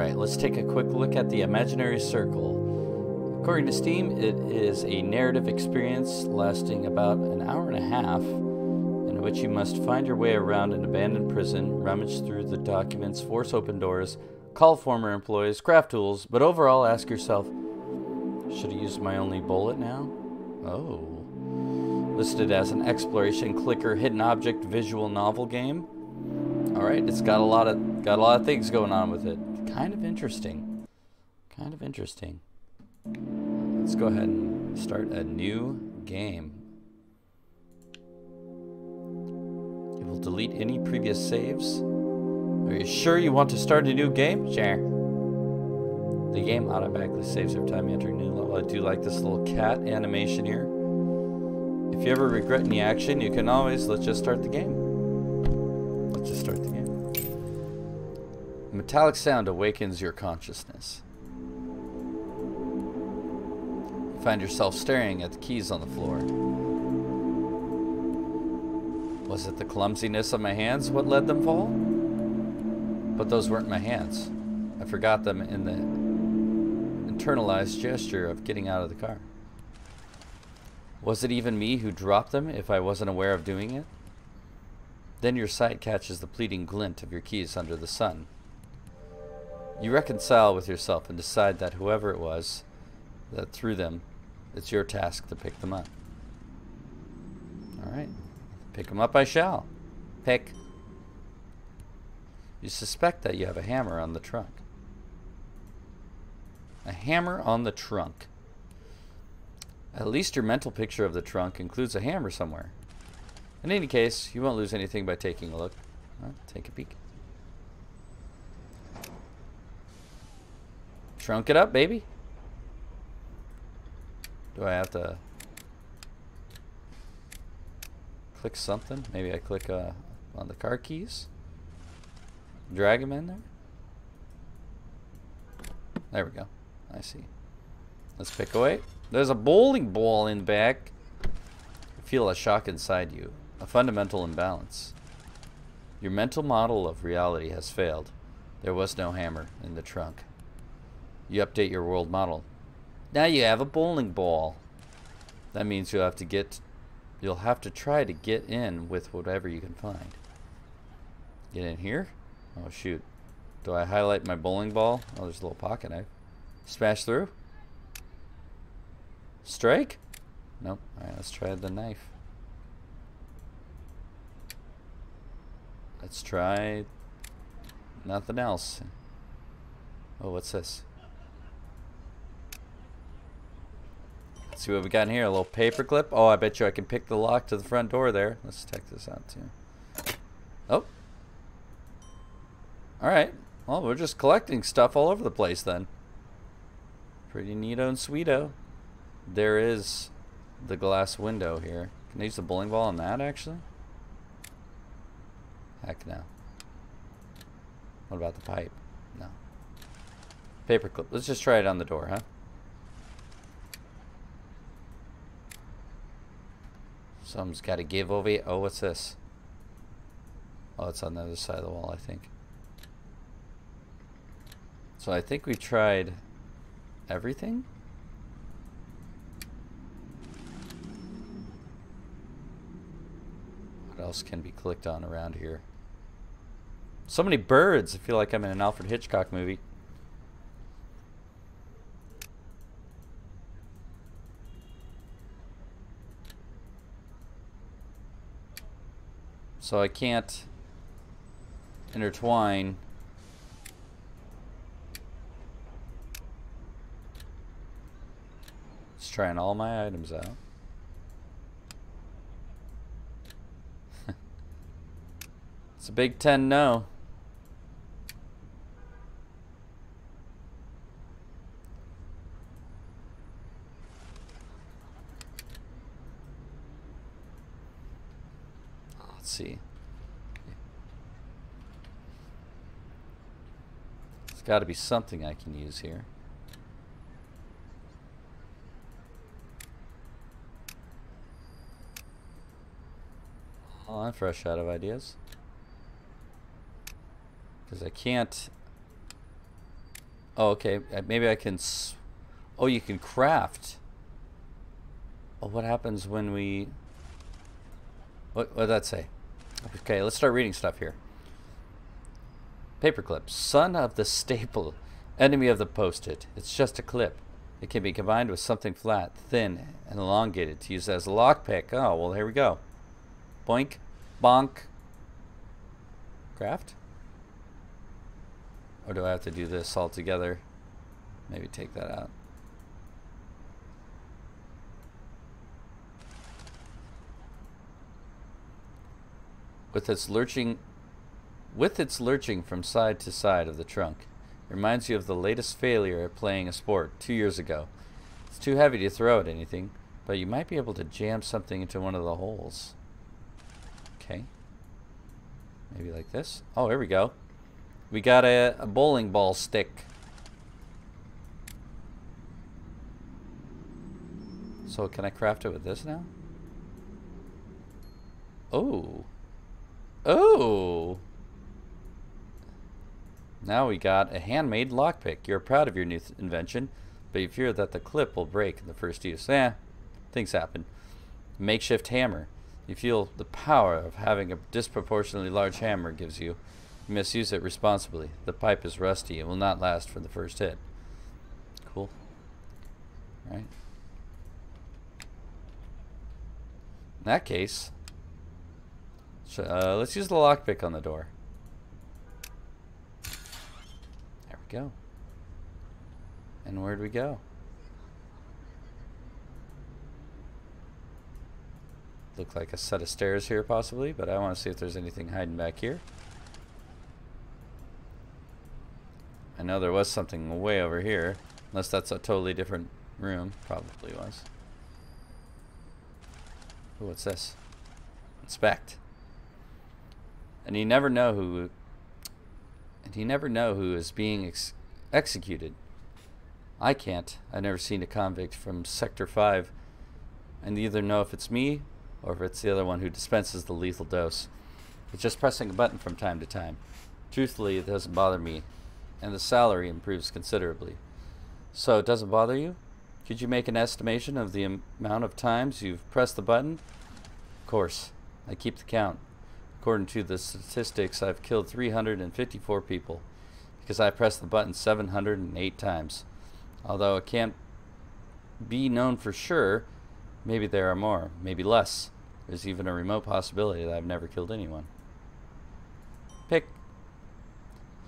Alright, let's take a quick look at the imaginary circle. According to Steam, it is a narrative experience lasting about an hour and a half, in which you must find your way around an abandoned prison, rummage through the documents, force open doors, call former employees, craft tools, but overall ask yourself, should I use my only bullet now? Oh. Listed as an exploration clicker hidden object visual novel game. Alright, it's got a lot of things going on with it. Kind of interesting. Kind of interesting. Let's go ahead and start a new game. It will delete any previous saves. Are you sure you want to start a new game? Sure. The game automatically saves every time you enter a new level. I do like this little cat animation here. If you ever regret any action, you can always, let's just start the game. Let's just start the game. A metallic sound awakens your consciousness. You find yourself staring at the keys on the floor. Was it the clumsiness of my hands what let them fall? But those weren't my hands. I forgot them in the internalized gesture of getting out of the car. Was it even me who dropped them if I wasn't aware of doing it? Then your sight catches the fleeting glint of your keys under the sun. You reconcile with yourself and decide that whoever it was that threw them, it's your task to pick them up. Alright. Pick them up I shall. Pick. You suspect that you have a hammer on the trunk. A hammer on the trunk. At least your mental picture of the trunk includes a hammer somewhere. In any case, you won't lose anything by taking a look. Well, take a peek. Trunk it up, baby. Do I have to click something? Maybe I click on the car keys. Drag them in there. There we go. I see. Let's pick away. There's a bowling ball in the back. Feel a shock inside you. A fundamental imbalance. Your mental model of reality has failed. There was no hammer in the trunk. You update your world model. Now you have a bowling ball. That means you'll have to try to get in with whatever you can find. Get in here? Oh shoot. Do I highlight my bowling ball? Oh, there's a little pocket knife. Smash through? Strike? Nope. Alright, let's try the knife. Let's try nothing else. Oh, what's this? Let's see what we got in here. A little paper clip. Oh, I bet you I can pick the lock to the front door there. Let's check this out too. Oh. Alright. Well, we're just collecting stuff all over the place then. Pretty neato and sweeto. There is the glass window here. Can I use the bowling ball on that actually? Heck no. What about the pipe? No. Paperclip. Let's just try it on the door, huh? Something's got to give over here. Oh, what's this? Oh, it's on the other side of the wall, I think. So I think we tried everything. What else can be clicked on around here? So many birds. I feel like I'm in an Alfred Hitchcock movie. So I can't intertwine. Just trying all my items out. It's a Big 10 no. Let's see. There's got to be something I can use here. Oh, I'm fresh out of ideas. Because I can't Oh, okay. Maybe I can... Oh, you can craft. Oh, what happens when we... What did that say? Okay, let's start reading stuff here. Paperclip. Son of the staple. Enemy of the post-it. It's just a clip. It can be combined with something flat, thin, and elongated to use as a lockpick. Oh, well, here we go. Boink. Bonk. Craft? Or do I have to do this all together? Maybe take that out. With its lurching from side to side of the trunk, it reminds you of the latest failure at playing a sport 2 years ago. It's too heavy to throw at anything, but you might be able to jam something into one of the holes. Okay. Maybe like this. Oh, here we go. We got a bowling ball stick. So can I craft it with this now? Oh. Oh! Now we got a handmade lockpick. You're proud of your new invention, but you fear that the clip will break in the first use. Things happen. Makeshift hammer. You feel the power of having a disproportionately large hammer gives you. You must use it responsibly. The pipe is rusty and will not last for the first hit. Cool. Alright. In that case, let's use the lockpick on the door. There we go. And where'd we go? Look like a set of stairs here possibly, but I want to see if there's anything hiding back here. I know there was something way over here, unless that's a totally different room. Probably was. Ooh, what's this? Inspect. And you never know who is being executed. I can't. I've never seen a convict from Sector 5 and either know if it's me or if it's the other one who dispenses the lethal dose. It's just pressing a button from time to time. Truthfully, it doesn't bother me, and the salary improves considerably. So it doesn't bother you? Could you make an estimation of the amount of times you've pressed the button? Of course. I keep the count. According to the statistics, I've killed 354 people because I pressed the button 708 times. Although it can't be known for sure, maybe there are more, maybe less. There's even a remote possibility that I've never killed anyone. Pick.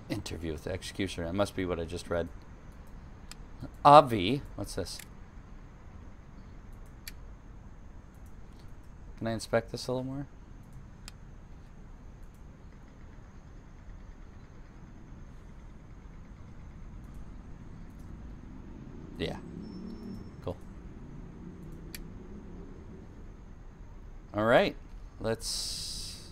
Interview with the executioner. That must be what I just read. Avi. What's this? Can I inspect this a little more? Yeah. Cool. Alright. Let's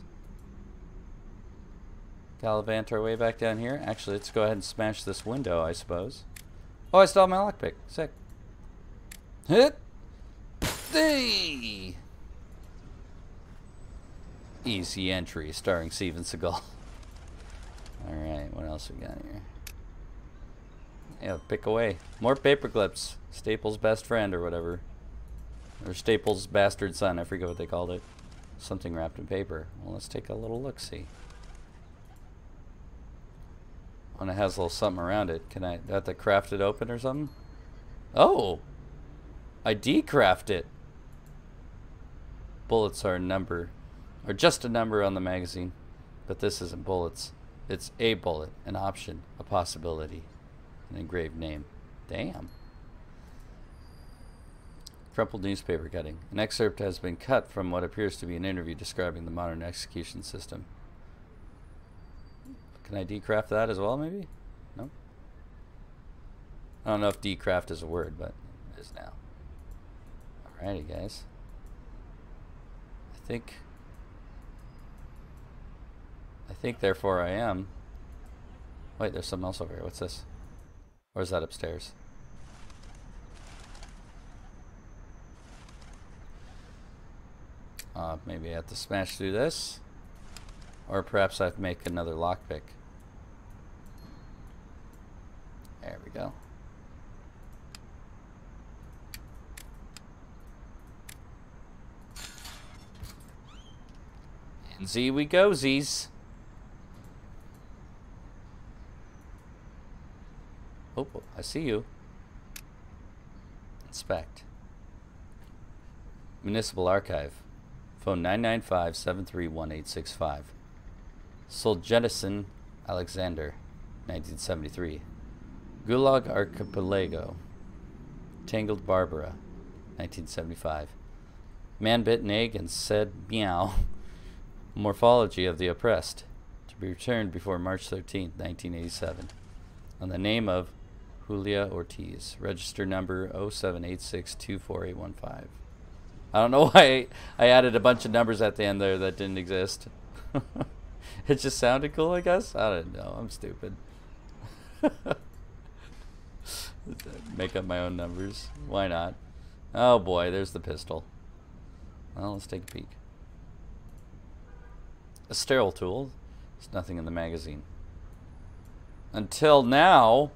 gallivant our way back down here. Actually, let's go ahead and smash this window, I suppose. Oh, I still have my lockpick. Sick. Hit! Hey! Easy entry, starring Steven Seagal. Alright, what else we got here? Yeah, pick away. More paper clips. Staples' best friend or whatever. Or Staples' bastard son. I forget what they called it. Something wrapped in paper. Well, let's take a little look-see. And it has a little something around it. Can I have to craft it open or something? Oh! I decraft it. Bullets are a number. Or just a number on the magazine. But this isn't bullets. It's a bullet. An option. A possibility. An engraved name. Damn. Crumpled newspaper cutting. An excerpt has been cut from what appears to be an interview describing the modern execution system. Can I decraft that as well, maybe? No? I don't know if decraft is a word, but it is now. Alrighty, guys. I think therefore I am. Wait, there's something else over here. What's this? Or is that upstairs? Maybe I have to smash through this. Or perhaps I have to make another lockpick. There we Z we go, Z's. Oh, I see you. Inspect. Municipal Archive. Phone 995-731-865. Solzhenitsyn Alexander, 1973. Gulag Archipelago. Tangled Barbara, 1975. Man bit an egg and said meow. Morphology of the Oppressed. To be returned before March 13th, 1987. On the name of Julia Ortiz. Register number 0786248815. I don't know why I added a bunch of numbers at the end there that didn't exist. It just sounded cool, I guess. I don't know. I'm stupid. Make up my own numbers. Why not? Oh boy, there's the pistol. Well, let's take a peek. A sterile tool. There's nothing in the magazine. Until now.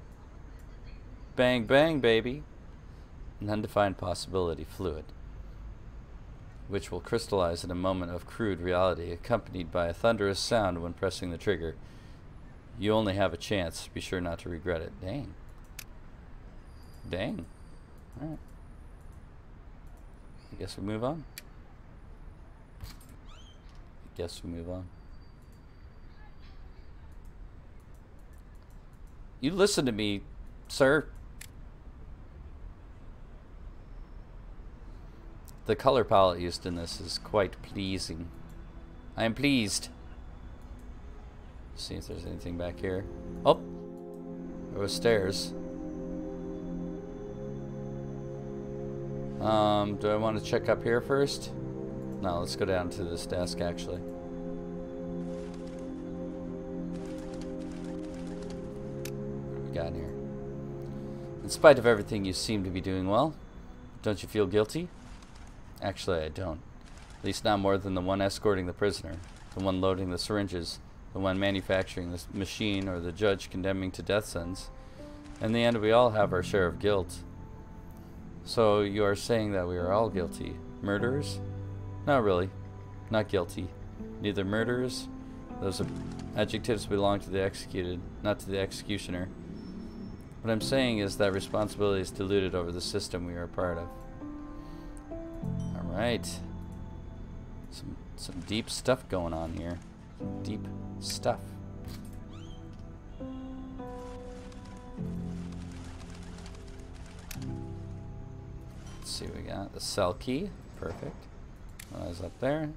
Bang, bang, baby. An undefined possibility fluid, which will crystallize in a moment of crude reality, accompanied by a thunderous sound when pressing the trigger. You only have a chance. Be sure not to regret it. Dang. Dang. Alright. I guess we move on. You listen to me, sir. The color palette used in this is quite pleasing. I am pleased. See if there's anything back here. Oh! There was stairs. Do I want to check up here first? No, let's go down to this desk actually. What do we got in here? In spite of everything, you seem to be doing well. Don't you feel guilty? Actually, I don't. At least not more than the one escorting the prisoner, the one loading the syringes, the one manufacturing the machine, or the judge condemning to death sentence. In the end, we all have our share of guilt. So you are saying that we are all guilty. Murderers? Not really. Not guilty. Neither murderers. Those adjectives belong to the executed, not to the executioner. What I'm saying is that responsibility is diluted over the system we are a part of. Alright. Some deep stuff going on here. Some deep stuff. Let's see what we got. The cell key. Perfect. Well, is up there.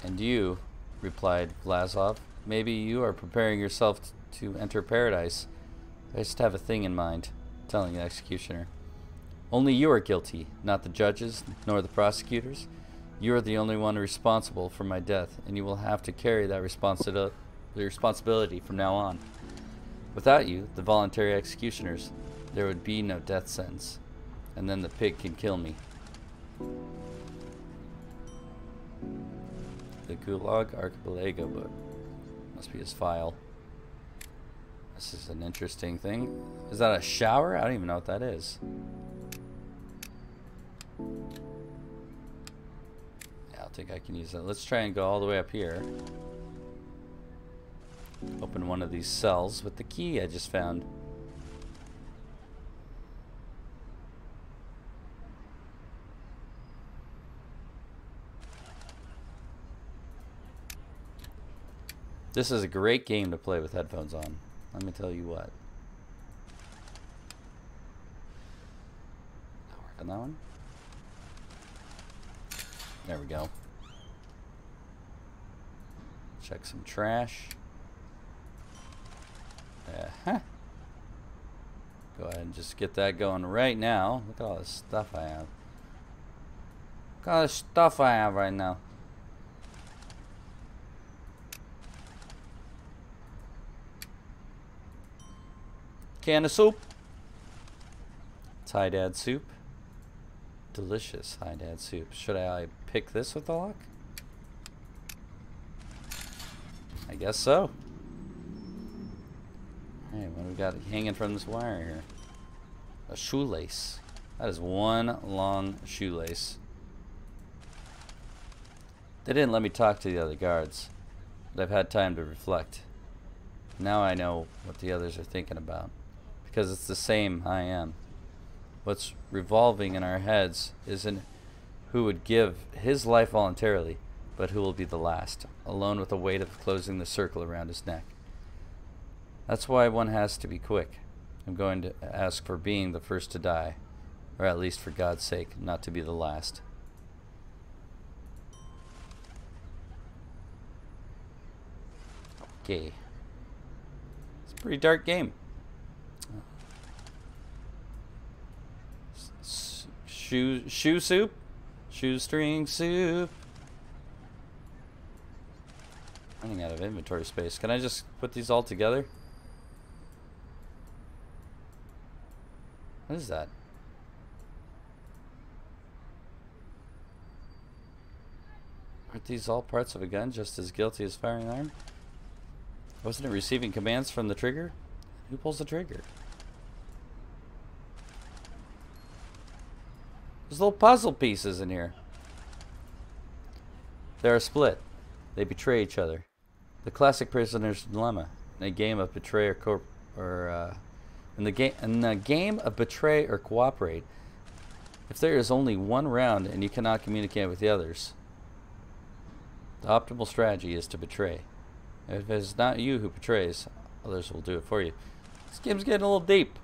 And you, replied Vlasov, maybe you are preparing yourself to enter paradise. I just have a thing in mind, telling the executioner. Only you are guilty, not the judges, nor the prosecutors. You are the only one responsible for my death, and you will have to carry that responsibility from now on. Without you, the voluntary executioners, there would be no death sentence, and then the pig can kill me. The Gulag Archipelago book. Must be his file. This is an interesting thing. Is that a shower? I don't even know what that is. Yeah, I think I can use that. Let's try and go all the way up here. Open one of these cells with the key I just found. This is a great game to play with headphones on. Let me tell you what. I'll work on that one. There we go. Check some trash. Go ahead and just get that going right now. Look at all this stuff I have. Look at all this stuff I have right now. Can of soup. Thai dad soup. Delicious Thai dad soup. Should I pick this with the lock? I guess so. Hey, what do we got hanging from this wire here? A shoelace. That is one long shoelace. They didn't let me talk to the other guards, but I've had time to reflect. Now I know what the others are thinking about, because it's the same I am. What's revolving in our heads isn't who would give his life voluntarily, but who will be the last, alone with the weight of closing the circle around his neck. That's why one has to be quick. I'm going to ask for being the first to die, or at least for God's sake, not to be the last. Okay. It's a pretty dark game. Shoe soup? Shoestring soup. Running out of inventory space. Can I just put these all together? What is that? Aren't these all parts of a gun just as guilty as firing an arm? Wasn't it receiving commands from the trigger? Who pulls the trigger? There's little puzzle pieces in here. They are split. They betray each other. The classic prisoner's dilemma in a game of betray or in the game of betray or cooperate. If there is only one round and you cannot communicate with the others, the optimal strategy is to betray. If it is not you who betrays, others will do it for you. This game's getting a little deep.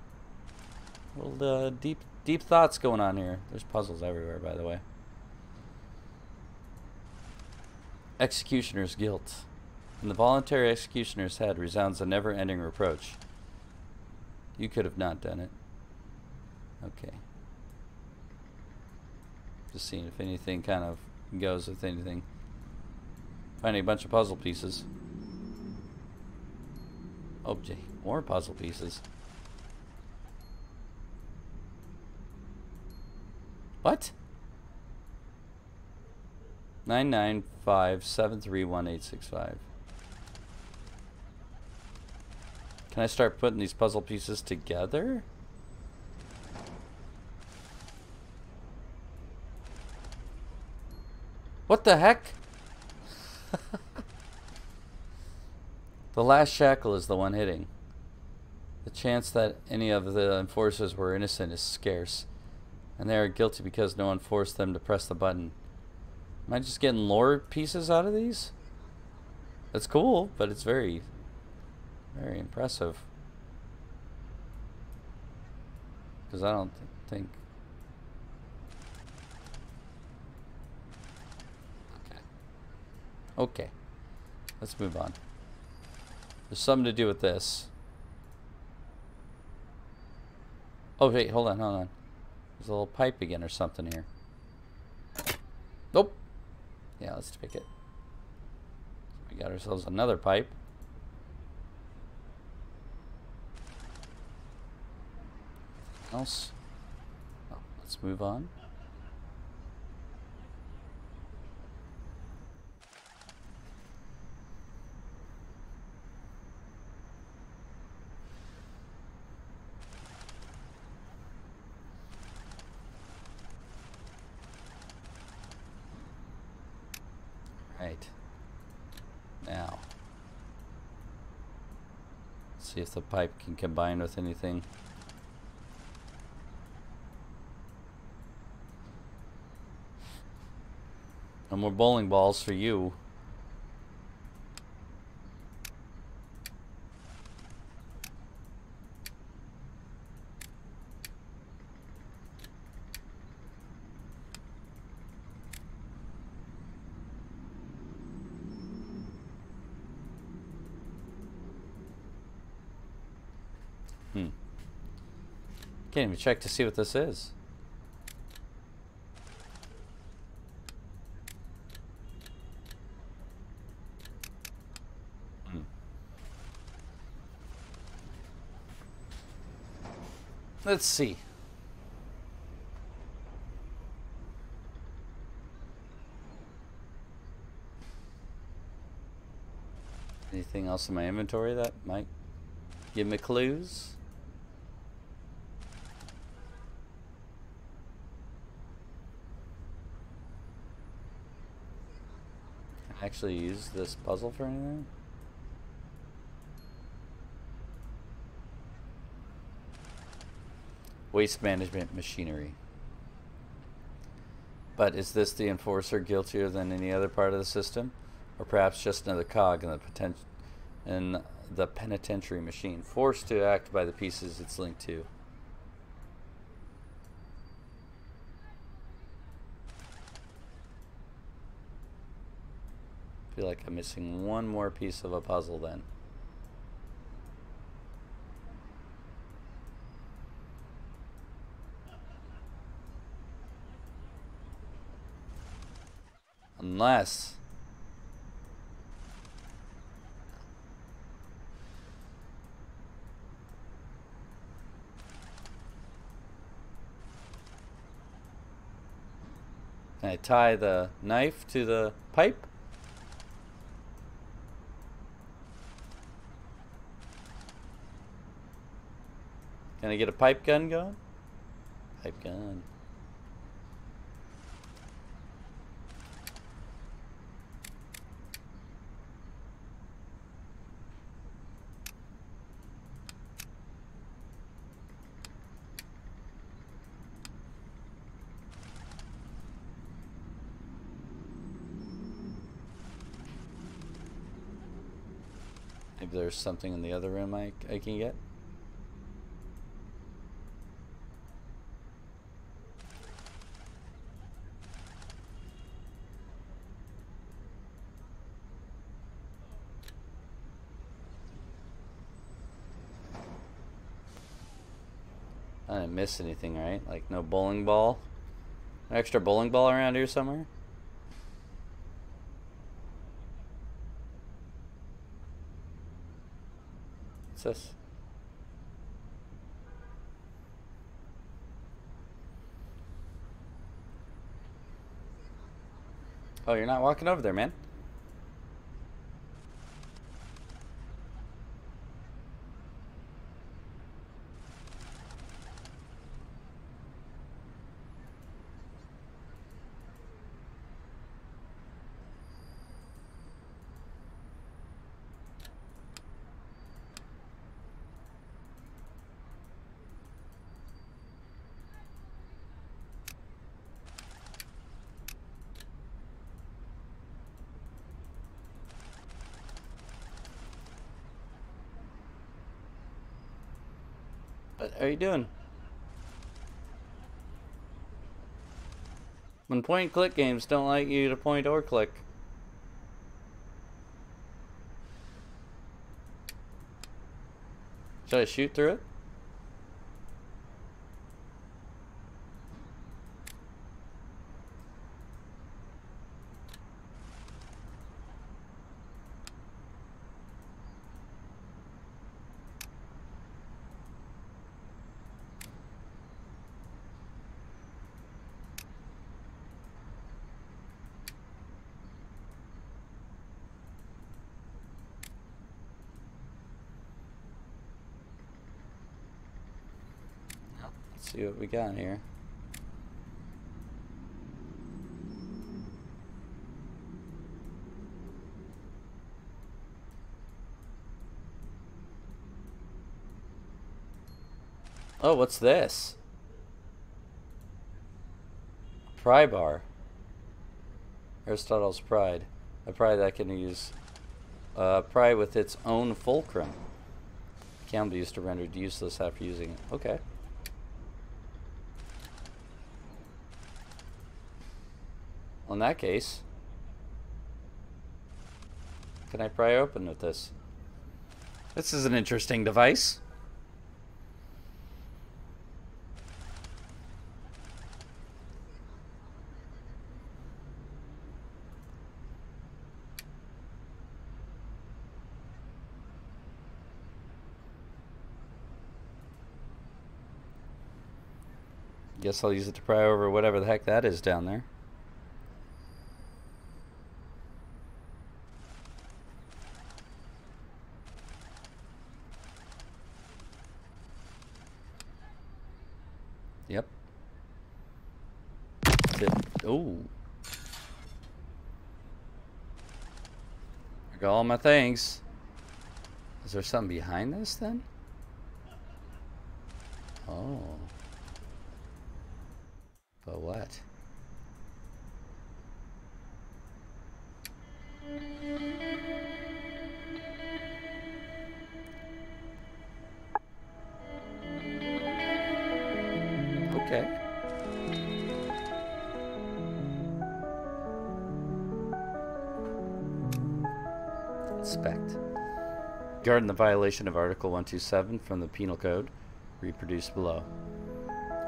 A little deep thoughts going on here. There's puzzles everywhere, by the way. Executioner's guilt. In the voluntary executioner's head resounds a never-ending reproach. You could have not done it. Okay. Just seeing if anything kind of goes with anything. Finding a bunch of puzzle pieces. Oh, gee, more puzzle pieces. What? 995731865. Can I start putting these puzzle pieces together? What the heck? The last shackle is the one hitting. The chance that any of the enforcers were innocent is scarce, and they are guilty because no one forced them to press the button. Am I just getting lore pieces out of these? That's cool, but it's very, very impressive. Because I don't think... Okay. Let's move on. There's something to do with this. Oh, wait, hold on. There's a little pipe again or something here. Nope. Yeah, let's pick it. We got ourselves another pipe. Else? Oh, let's move on. Right. Now. Let's see if the pipe can combine with anything. No more bowling balls for you. Can't even check to see what this is. Let's see. Anything else in my inventory that might give me clues? Actually use this puzzle for anything? Waste management machinery. But is this the enforcer guiltier than any other part of the system? Or perhaps just another cog in the penitentiary machine, forced to act by the pieces it's linked to? I feel like I'm missing one more piece of a puzzle then. Unless... Can I tie the knife to the pipe? Can I get a pipe gun going? Pipe gun. Maybe there's something in the other room I can get. I didn't miss anything, right? Like no bowling ball? An extra bowling ball around here somewhere? What's this? Oh, you're not walking over there, man. What are you doing? When point and click games don't like you to point or click. Should I shoot through it? Let's see what we got here. Oh, what's this? Pry bar. Aristotle's pride. A pry that can use pry with its own fulcrum. Can be used to render it useless after using it. Okay. Well, in that case, can I pry open with this? This is an interesting device. Guess I'll use it to pry over whatever the heck that is down there. Yep. Oh. Got all my things. Is there something behind this then? Oh. But what? Okay. Inspect. Regarding the violation of Article 127 from the Penal Code, reproduced below.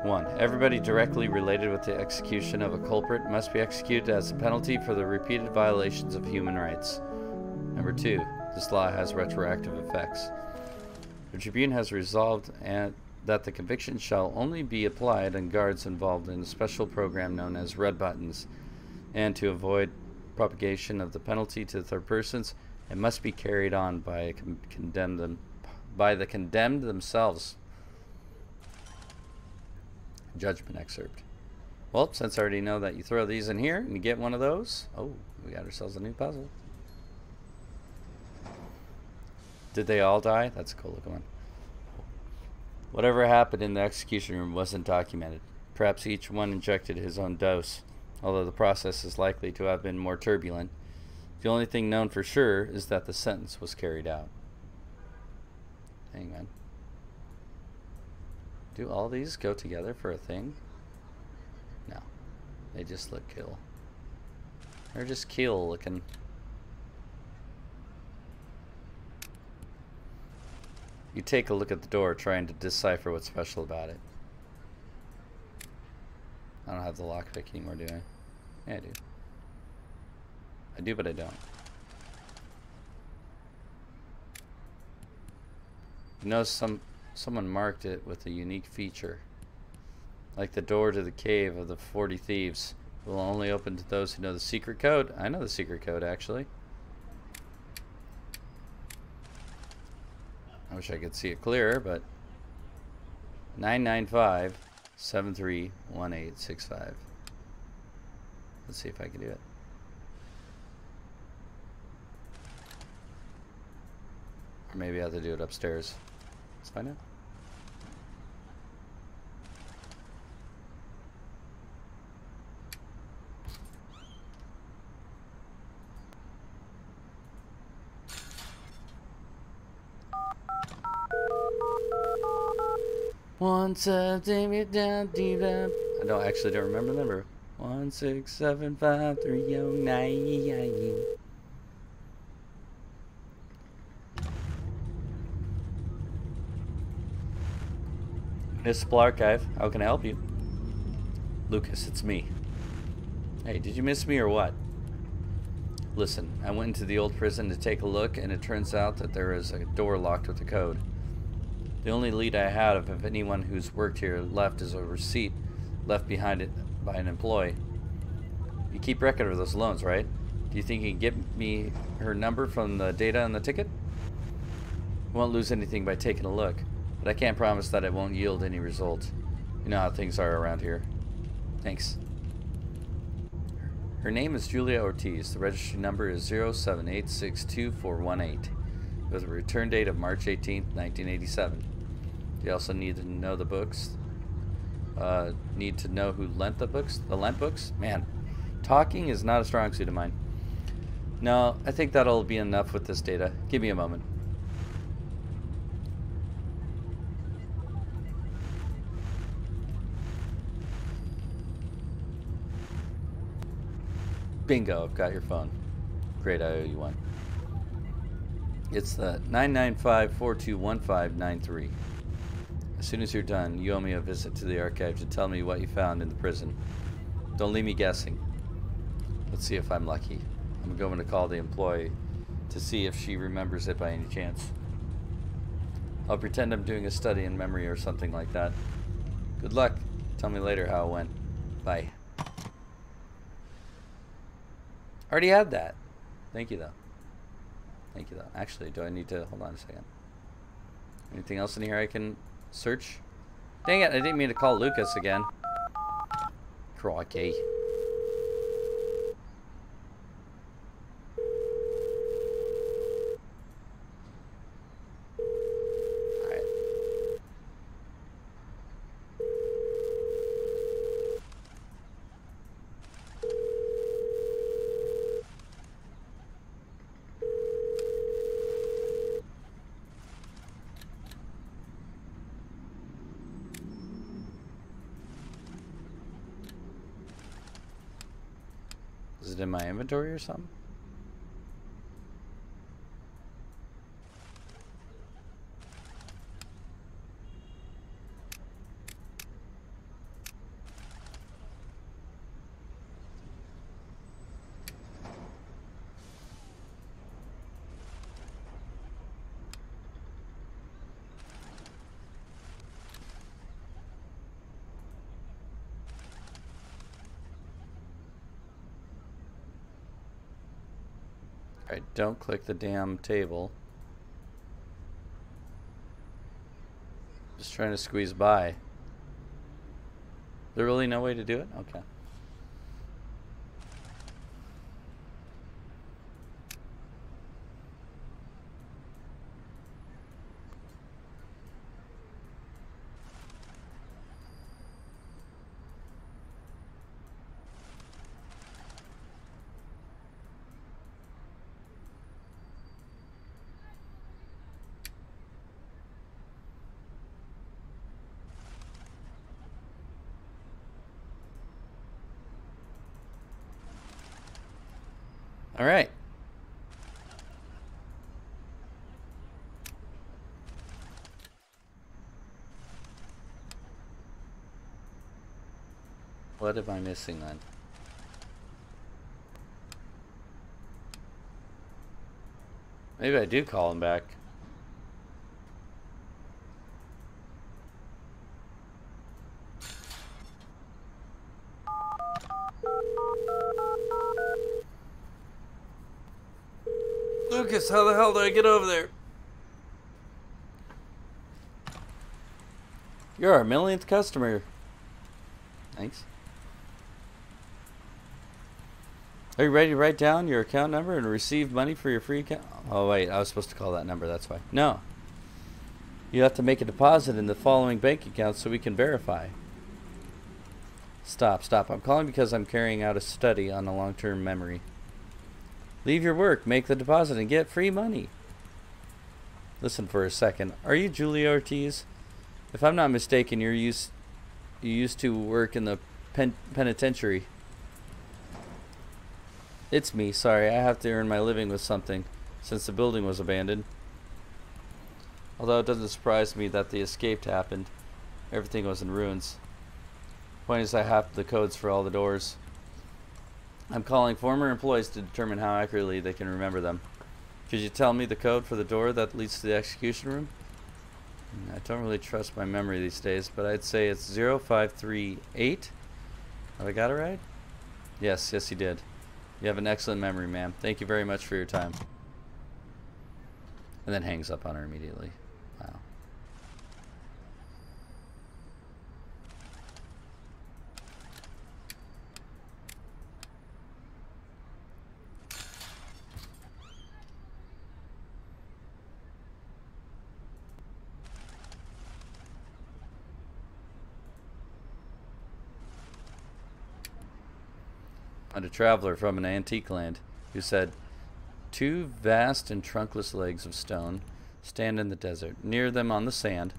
1. Everybody directly related with the execution of a culprit must be executed as a penalty for the repeated violations of human rights. Number 2. This law has retroactive effects. The Tribune has resolved that the conviction shall only be applied on guards involved in a special program known as Red Buttons, and to avoid propagation of the penalty to third persons, it must be carried on by the condemned themselves. Judgment excerpt. Well, since I already know that you throw these in here and you get one of those, oh, we got ourselves a new puzzle. Did they all die? That's a cool looking one. Whatever happened in the execution room wasn't documented. Perhaps each one injected his own dose, although the process is likely to have been more turbulent. The only thing known for sure is that the sentence was carried out. Hang on. Do all these go together for a thing? No. They just look cool. They're just cool looking. You take a look at the door trying to decipher what's special about it. I don't have the lockpick anymore, do I? Yeah, I do. I do, but I don't. You know, someone marked it with a unique feature. Like the door to the cave of the 40 thieves. It will only open to those who know the secret code. I know the secret code, actually. I wish I could see it clearer, but 995-731865. Let's see if I can do it. Or maybe I have to do it upstairs. Let's find out. Once I take it down, deep up. I don't remember the number. 1675309. Municipal Archive. How can I help you? Lucas, it's me. Hey, did you miss me or what? Listen, I went into the old prison to take a look, and it turns out that there is a door locked with a code. The only lead I had of anyone who's worked here left is a receipt left behind it by an employee. You keep record of those loans, right? Do you think you can get me her number from the data on the ticket? I won't lose anything by taking a look, but I can't promise that it won't yield any result. You know how things are around here. Thanks. Her name is Julia Ortiz. The registry number is 078622418, with a return date of March 18th, 1987. You also need to know the books. Need to know who lent the books. The lent books? Man, talking is not a strong suit of mine. No, I think that'll be enough with this data. Give me a moment. Bingo, I've got your phone. Great, I owe you one. It's the 995-421593. As soon as you're done, you owe me a visit to the archive to tell me what you found in the prison. Don't leave me guessing. Let's see if I'm lucky. I'm going to call the employee to see if she remembers it by any chance. I'll pretend I'm doing a study in memory or something like that. Good luck. Tell me later how it went. Bye. Already had that. Thank you, though. Thank you, though. Actually, do I need to... Hold on a second. Anything else in here I can search? Dang it, I didn't mean to call Lucas again. Crikey. Is it in my inventory or something? Alright, don't click the damn table. Just trying to squeeze by. There really no way to do it? Okay. All right. What am I missing then? Maybe I do call him back. Lucas, how the hell do I get over there? You're our millionth customer. Thanks. Are you ready to write down your account number and receive money for your free account? Oh wait, I was supposed to call that number, that's why. No. You have to make a deposit in the following bank account so we can verify. Stop. I'm calling because I'm carrying out a study on a long-term memory. Leave your work, make the deposit, and get free money. Listen for a second. Are you Julia Ortiz? If I'm not mistaken, you used to work in the penitentiary. It's me. Sorry, I have to earn my living with something, since the building was abandoned. Although it doesn't surprise me that the escape happened. Everything was in ruins. Point is, I have the codes for all the doors. I'm calling former employees to determine how accurately they can remember them. Could you tell me the code for the door that leads to the execution room? I don't really trust my memory these days, but I'd say it's 0538. Have I got it right? Yes, you did. You have an excellent memory, ma'am. Thank you very much for your time. And then hangs up on her immediately. Wow. And a traveler from an antique land who said, "Two vast and trunkless legs of stone stand in the desert. Near them on the sand,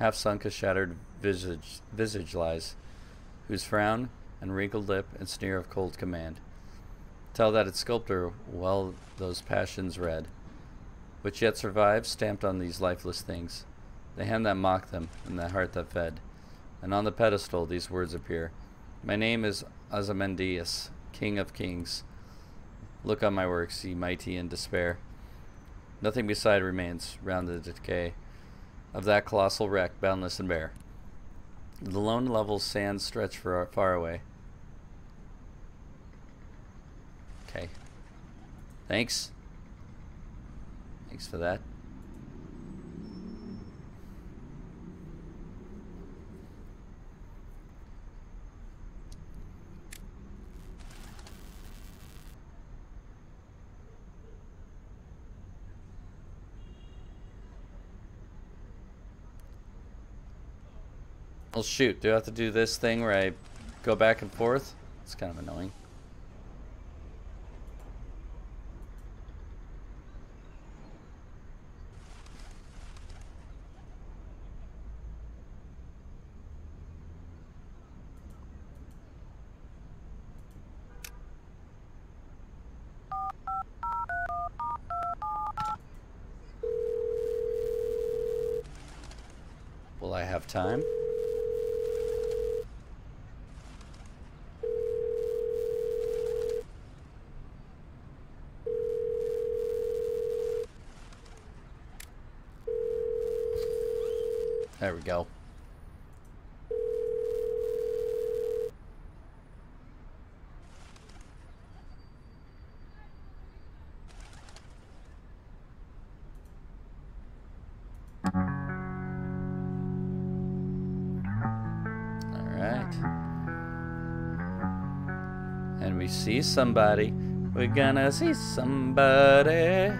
half sunk a shattered visage lies, whose frown and wrinkled lip and sneer of cold command tell that its sculptor well those passions read, which yet survive, stamped on these lifeless things, the hand that mocked them and the heart that fed. And on the pedestal these words appear, my name is Ozymandias, King of Kings. Look on my works, ye mighty in despair. Nothing beside remains round the decay of that colossal wreck, boundless and bare. The lone level sands stretch far away." Okay. Thanks. Thanks for that. Well, shoot. Do I have to do this thing where I go back and forth? It's kind of annoying. have time. There we go. And we see somebody. We're gonna see somebody.